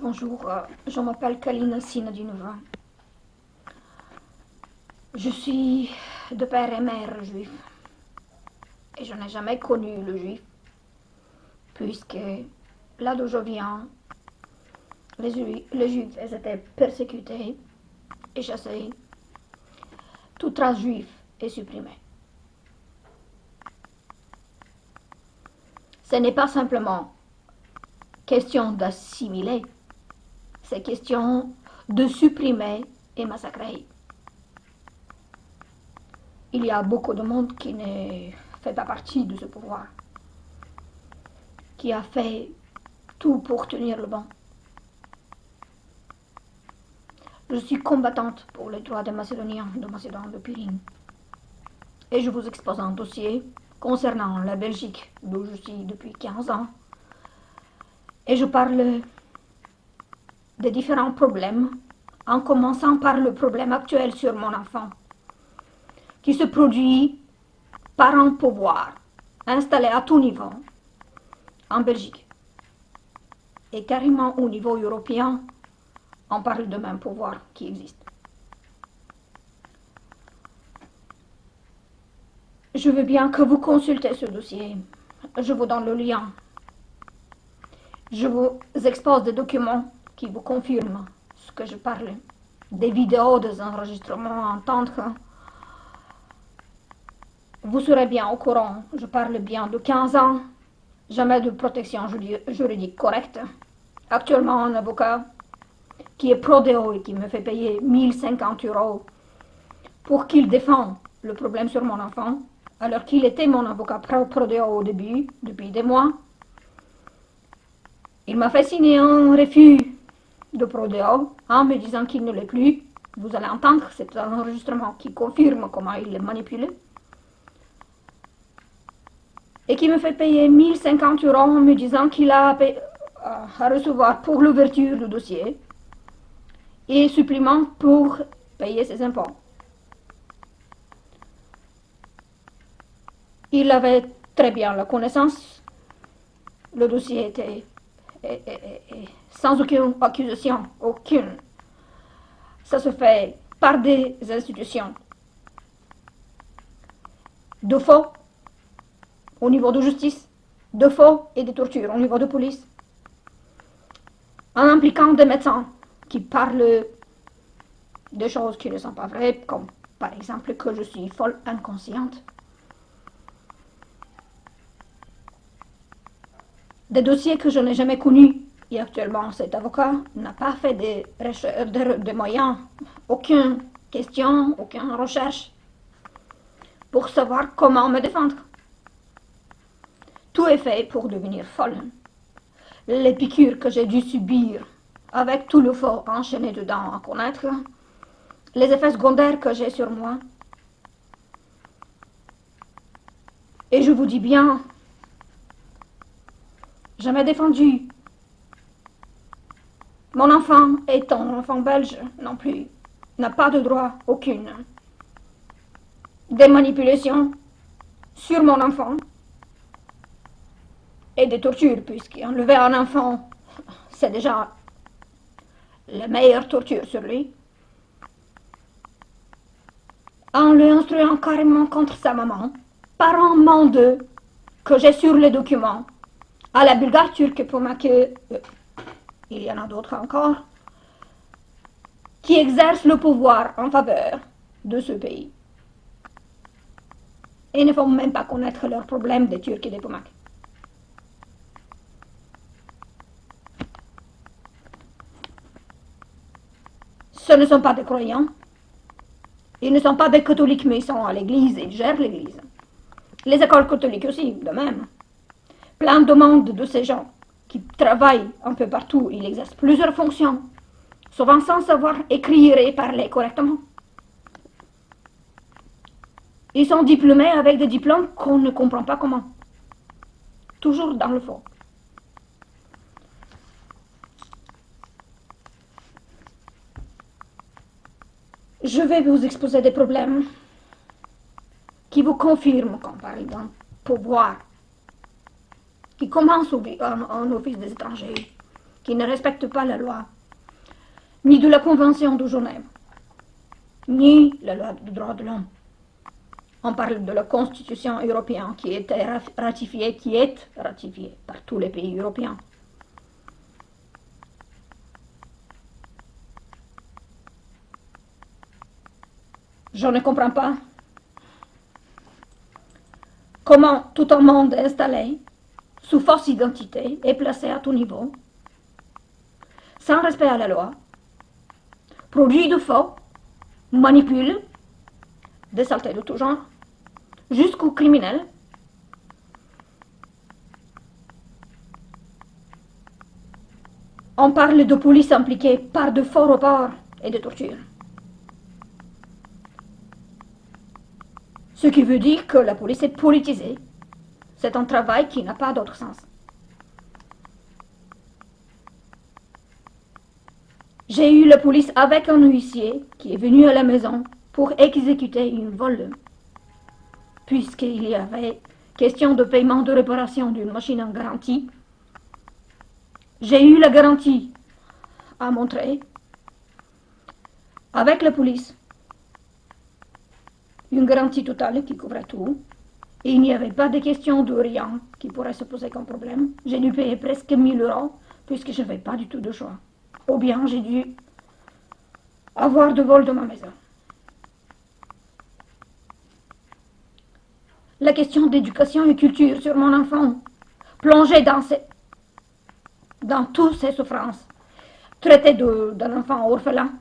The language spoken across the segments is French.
Bonjour, je m'appelle Kalina Sinadinova. Je suis de père et mère juif et je n'ai jamais connu le juif puisque là d'où je viens, les juifs étaient persécutés et chassés. Toute race juive est supprimée. Ce n'est pas simplement question d'assimiler, c'est question de supprimer et massacrer. Il y a beaucoup de monde qui ne fait pas partie de ce pouvoir, qui a fait tout pour tenir le banc. Je suis combattante pour les droits des Macédoniens de Macédoine de Pyrine. Et je vous expose un dossier concernant la Belgique, d'où je suis depuis 15 ans. Et je parle des différents problèmes, en commençant par le problème actuel sur mon enfant, qui se produit par un pouvoir installé à tout niveau en Belgique. Et carrément au niveau européen, on parle de même pouvoir qui existe. Je veux bien que vous consultez ce dossier. Je vous donne le lien. Je vous expose des documents qui vous confirment ce que je parle. Des vidéos, des enregistrements à entendre. Vous serez bien au courant. Je parle bien de 15 ans. Jamais de protection juridique correcte. Actuellement, un avocat qui est prodéo et qui me fait payer 1050 € pour qu'il défende le problème sur mon enfant, alors qu'il était mon avocat prodéo au début, depuis des mois. Il m'a fait signer un refus de prodéo en me disant qu'il ne l'est plus. Vous allez entendre cet enregistrement qui confirme comment il est manipulé. Et qui me fait payer 1050 € en me disant qu'il a à recevoir pour l'ouverture du dossier et supplément pour payer ses impôts. Il avait très bien la connaissance. Le dossier était sans aucune accusation, aucune. Ça se fait par des institutions de faux au niveau de justice, de faux et de torture au niveau de police, en impliquant des médecins qui parlent de choses qui ne sont pas vraies, comme par exemple que je suis folle inconsciente. Des dossiers que je n'ai jamais connus. Et actuellement, cet avocat n'a pas fait de moyens, aucune question, aucune recherche pour savoir comment me défendre. Tout est fait pour devenir folle. Les piqûres que j'ai dû subir avec tout le faux enchaîné dedans à connaître, les effets secondaires que j'ai sur moi. Et je vous dis bien, jamais défendu. Mon enfant étant un enfant belge non plus, n'a pas de droit aucune. Des manipulations sur mon enfant et des tortures, puisqu'enlever un enfant, c'est déjà la meilleure torture sur lui. En le instruisant carrément contre sa maman, par un mandat que j'ai sur les documents, à la Bulgare turque pour que il y en a d'autres encore, qui exercent le pouvoir en faveur de ce pays. Et ne font même pas connaître leurs problèmes des Turcs et des Pomaks. Ce ne sont pas des croyants. Ils ne sont pas des catholiques, mais ils sont à l'église et ils gèrent l'église. Les écoles catholiques aussi, de même. Plein de monde de ces gens qui travaillent un peu partout, ils exercent plusieurs fonctions, souvent sans savoir écrire et parler correctement. Ils sont diplômés avec des diplômes qu'on ne comprend pas comment. Toujours dans le faux. Je vais vous exposer des problèmes qui vous confirment qu'on parle d'un pouvoir qui commence en office des étrangers, qui ne respectent pas la loi, ni de la Convention de Genève, ni la loi des droits de l'homme. On parle de la Constitution européenne qui est ratifiée par tous les pays européens. Je ne comprends pas comment tout un monde installé sous fausse identité est placé à tout niveau, sans respect à la loi, produit de faux, manipule, des saletés de tout genre, jusqu'aux criminels. On parle de police impliquée par de faux rapports et de torture. Ce qui veut dire que la police est politisée. C'est un travail qui n'a pas d'autre sens. J'ai eu la police avec un huissier qui est venu à la maison pour exécuter une vol. Puisqu'il y avait question de paiement de réparation d'une machine en garantie, j'ai eu la garantie à montrer avec la police. Une garantie totale qui couvrait tout. Et il n'y avait pas de question de rien qui pourrait se poser comme problème. J'ai dû payer presque 1000 € puisque je n'avais pas du tout de choix. Ou bien j'ai dû avoir de vol de ma maison. La question d'éducation et culture sur mon enfant, plongé dans toutes ses souffrances, traité d'un enfant orphelin,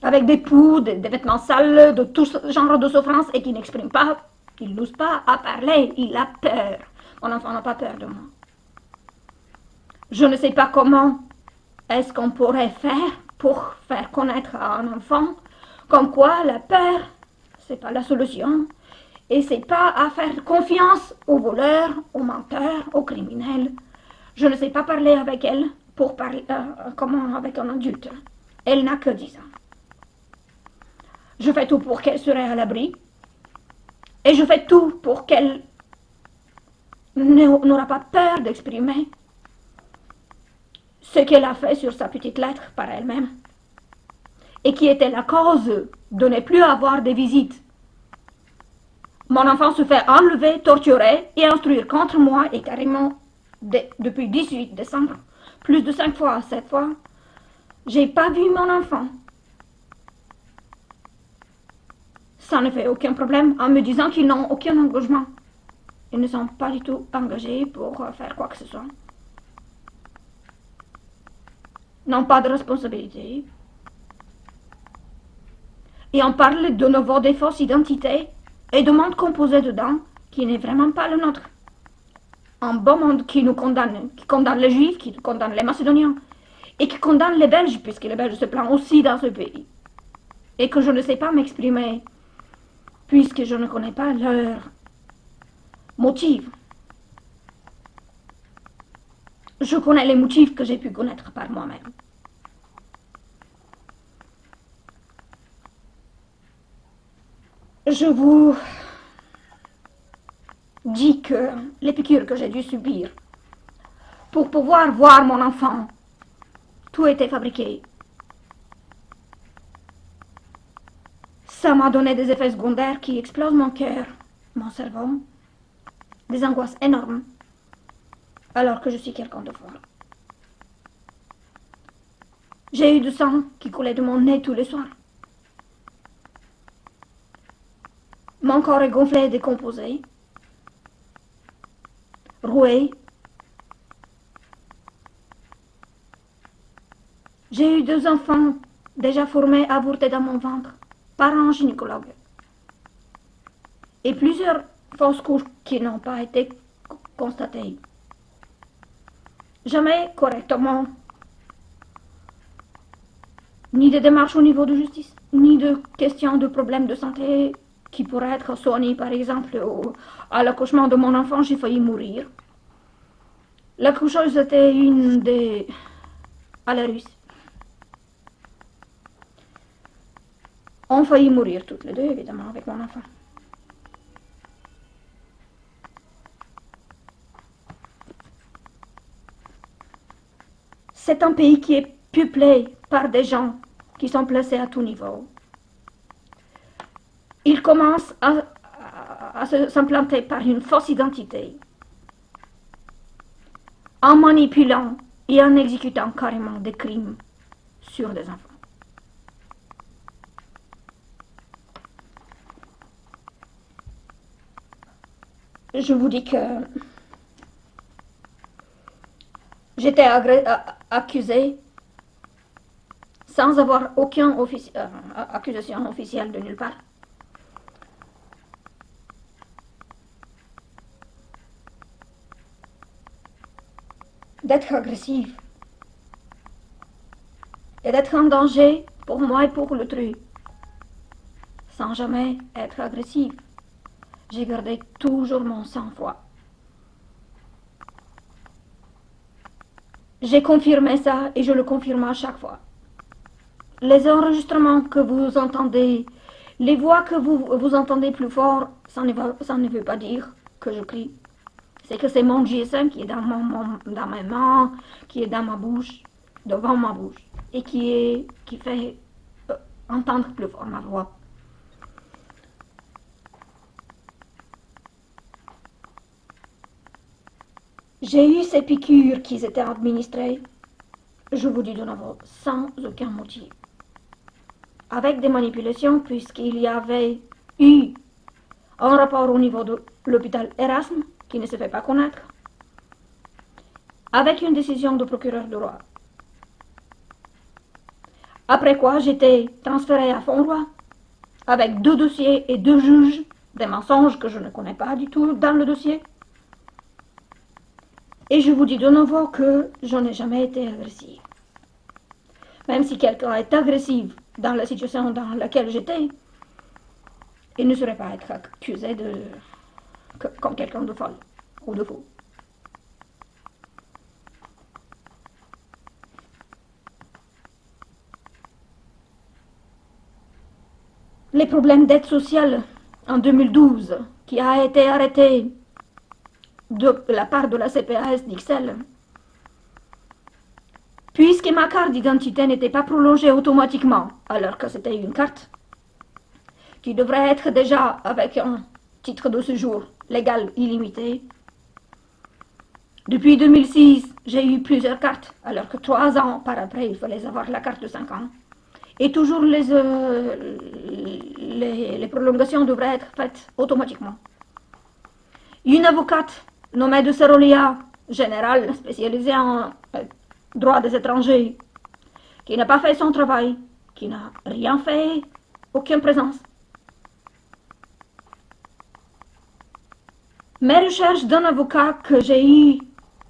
avec des poux, des vêtements sales, de tout genre de souffrance et qui n'exprime pas, il n'ose pas à parler, il a peur. Mon enfant n'a pas peur de moi. Je ne sais pas comment est-ce qu'on pourrait faire pour faire connaître à un enfant comme quoi la peur, c'est pas la solution. Et c'est pas à faire confiance aux voleurs, aux menteurs, aux criminels. Je ne sais pas parler avec elle pour parler comment avec un adulte. Elle n'a que 10 ans. Je fais tout pour qu'elle serait à l'abri. Et je fais tout pour qu'elle n'aura pas peur d'exprimer ce qu'elle a fait sur sa petite lettre par elle-même. Et qui était la cause de ne plus avoir de visites. Mon enfant se fait enlever, torturer et instruire contre moi et carrément depuis 18 décembre, plus de 5 fois, 7 fois. J'ai pas vu mon enfant. Ça ne fait aucun problème en me disant qu'ils n'ont aucun engagement. Ils ne sont pas du tout engagés pour faire quoi que ce soit. N'ont pas de responsabilité. Et on parle de nouveau des fausses identités et de monde composé dedans qui n'est vraiment pas le nôtre. Un bon monde qui nous condamne, qui condamne les Juifs, qui condamne les Macédoniens et qui condamne les Belges, puisque les Belges se plaignent aussi dans ce pays. Et que je ne sais pas m'exprimer, puisque je ne connais pas leurs motifs. Je connais les motifs que j'ai pu connaître par moi-même. Je vous dis que les piqûres que j'ai dû subir pour pouvoir voir mon enfant, tout était fabriqué. Ça m'a donné des effets secondaires qui explosent mon cœur, mon cerveau, des angoisses énormes, alors que je suis quelqu'un de fort. J'ai eu du sang qui coulait de mon nez tous les soirs. Mon corps est gonflé et décomposé, roué. J'ai eu 2 enfants déjà formés avortés dans mon ventre par un gynécologue. Et plusieurs fausses couches qui n'ont pas été constatées. Jamais correctement. Ni de démarches au niveau de justice, ni de questions de problèmes de santé qui pourraient être soignés. Par exemple, à l'accouchement de mon enfant, j'ai failli mourir. L'accoucheuse était une des... à la Russe. On failli mourir toutes les deux, évidemment, avec mon enfant. C'est un pays qui est peuplé par des gens qui sont placés à tout niveau. Ils commencent à s'implanter par une fausse identité, en manipulant et en exécutant carrément des crimes sur des enfants. Je vous dis que j'étais accusée sans avoir aucune accusation officielle de nulle part. D'être agressive et d'être en danger pour moi et pour l'autrui, sans jamais être agressive. J'ai gardé toujours mon sang-froid. J'ai confirmé ça et je le confirme à chaque fois. Les enregistrements que vous entendez, les voix que vous entendez plus fort, ça ne veut pas dire que je crie. C'est que c'est mon GSM qui est dans mes mains, qui est dans ma bouche, devant ma bouche, et qui fait entendre plus fort ma voix. J'ai eu ces piqûres qui étaient administrées, je vous dis de nouveau, sans aucun motif. Avec des manipulations, puisqu'il y avait eu un rapport au niveau de l'hôpital Erasme, qui ne se fait pas connaître, avec une décision du procureur du roi. Après quoi, j'étais transférée à Fonroy, avec 2 dossiers et 2 juges, des mensonges que je ne connais pas du tout dans le dossier. Et je vous dis de nouveau que je n'ai jamais été agressive. Même si quelqu'un est agressif dans la situation dans laquelle j'étais, il ne saurait pas être accusé comme quelqu'un de folle ou de fou. Les problèmes d'aide sociale en 2012, qui a été arrêté de la part de la CPAS d'Ixelles, puisque ma carte d'identité n'était pas prolongée automatiquement, alors que c'était une carte qui devrait être déjà avec un titre de séjour légal illimité. Depuis 2006, j'ai eu plusieurs cartes, alors que 3 ans par après, il fallait avoir la carte de 5 ans. Et toujours les prolongations devraient être faites automatiquement. Une avocate nommée de Serolia, générale spécialisée en droit des étrangers, qui n'a pas fait son travail, qui n'a rien fait, aucune présence. Mes recherches d'un avocat que j'ai eu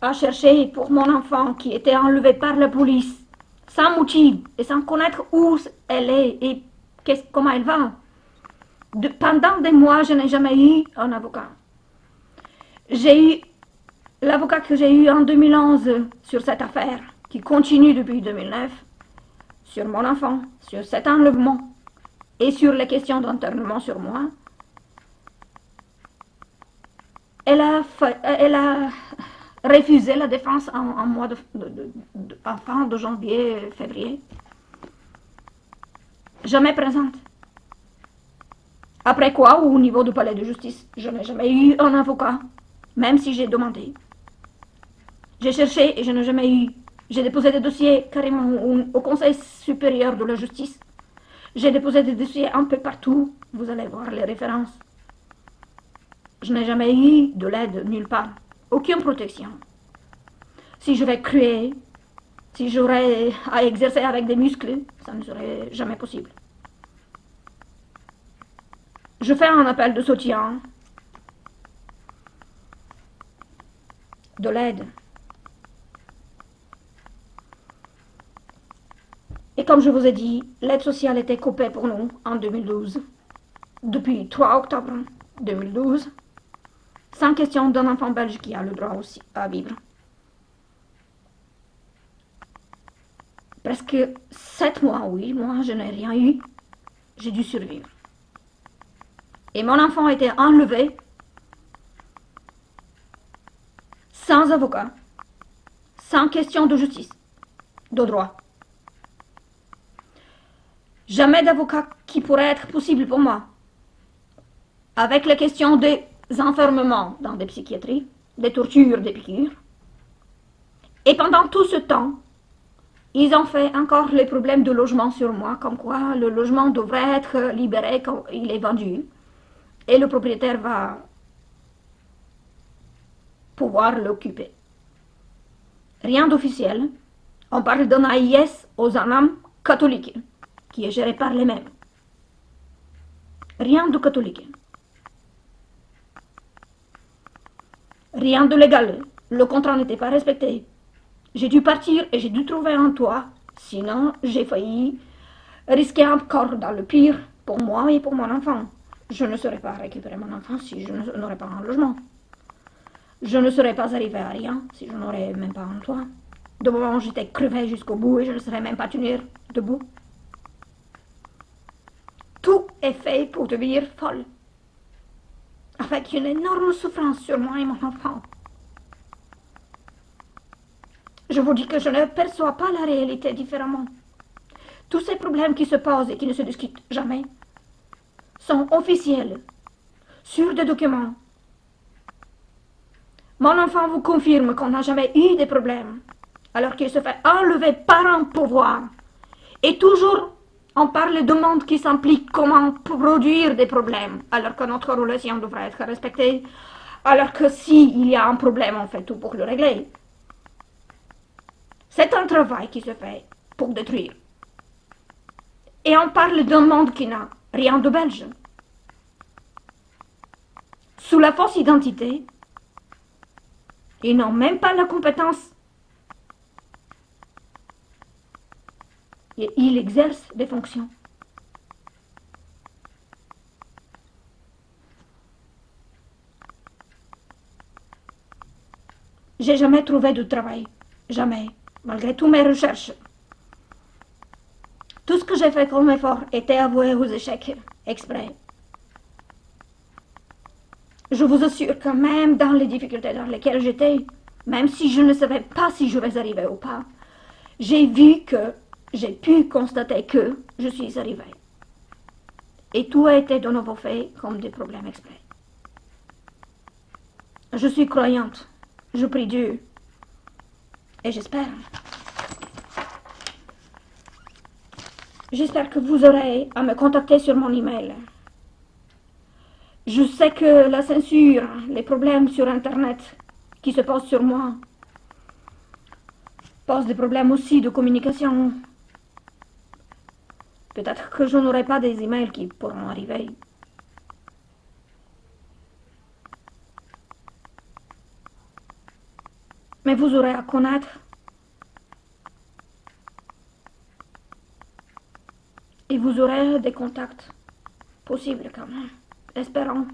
à chercher pour mon enfant qui était enlevé par la police, sans motif et sans connaître où elle est et comment elle va. Pendant des mois, je n'ai jamais eu un avocat. J'ai eu l'avocat que j'ai eu en 2011 sur cette affaire, qui continue depuis 2009, sur mon enfant, sur cet enlèvement et sur les questions d'internement sur moi. Elle a refusé la défense en mois en fin de janvier, février. Jamais présente. Après quoi, au niveau du palais de justice, je n'ai jamais eu un avocat, même si j'ai demandé. J'ai cherché et je n'ai jamais eu. J'ai déposé des dossiers carrément au Conseil supérieur de la justice. J'ai déposé des dossiers un peu partout. Vous allez voir les références. Je n'ai jamais eu de l'aide nulle part. Aucune protection. Si je vais créer, si j'aurais à exercer avec des muscles, ça ne serait jamais possible. Je fais un appel de soutien, de l'aide. Et comme je vous ai dit, l'aide sociale était coupée pour nous en 2012, depuis 3 octobre 2012, sans question d'un enfant belge qui a le droit aussi à vivre. Presque 7 mois, 8 mois, je n'ai rien eu, j'ai dû survivre. Et mon enfant a été enlevé, sans avocat, sans question de justice. de droit. Jamais d'avocat qui pourrait être possible pour moi. Avec la question des enfermements dans des psychiatries, des tortures, des piqûres. Et pendant tout ce temps, ils ont fait encore les problèmes de logement sur moi, comme quoi le logement devrait être libéré quand il est vendu. Et le propriétaire va pouvoir l'occuper. Rien d'officiel. On parle d'un AIS aux âmes catholiques, qui est géré par les mêmes. Rien de catholique. Rien de légal. Le contrat n'était pas respecté. J'ai dû partir et j'ai dû trouver un toit. Sinon, j'ai failli risquer encore dans le pire pour moi et pour mon enfant. Je ne saurais pas récupérer mon enfant si je n'aurais pas un logement. Je ne serais pas arrivée à rien si je n'aurais même pas un toit. De moment, j'étais crevée jusqu'au bout et je ne saurais même pas tenir debout. Tout est fait pour devenir folle. Avec une énorme souffrance sur moi et mon enfant. Je vous dis que je ne perçois pas la réalité différemment. Tous ces problèmes qui se posent et qui ne se discutent jamais sont officiels, sur des documents. Mon enfant vous confirme qu'on n'a jamais eu de problèmes, alors qu'il se fait enlever par un pouvoir. Et toujours, on parle de monde qui s'implique comment produire des problèmes, alors que notre relation devrait être respectée, alors que s'il y a un problème, on fait tout pour le régler. C'est un travail qui se fait pour détruire. Et on parle d'un monde qui n'a rien de belge. Sous la fausse identité, ils n'ont même pas la compétence. Et ils exercent des fonctions. J'ai jamais trouvé de travail. Jamais. Malgré toutes mes recherches. Tout ce que j'ai fait comme effort était avoué aux échecs exprès. Je vous assure que même dans les difficultés dans lesquelles j'étais, même si je ne savais pas si je vais arriver ou pas, j'ai pu constater que je suis arrivée. Et tout a été de nouveau fait comme des problèmes exprès. Je suis croyante. Je prie Dieu. Et j'espère que vous aurez à me contacter sur mon email. Je sais que la censure, les problèmes sur Internet qui se posent sur moi, posent des problèmes aussi de communication. Peut-être que je n'aurai pas des emails qui pourront arriver. Mais vous aurez à connaître. Et vous aurez des contacts possibles quand même, espérant,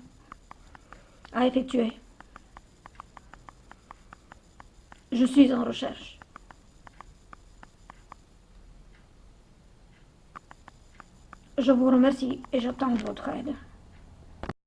à effectuer. Je suis en recherche. Je vous remercie et j'attends votre aide.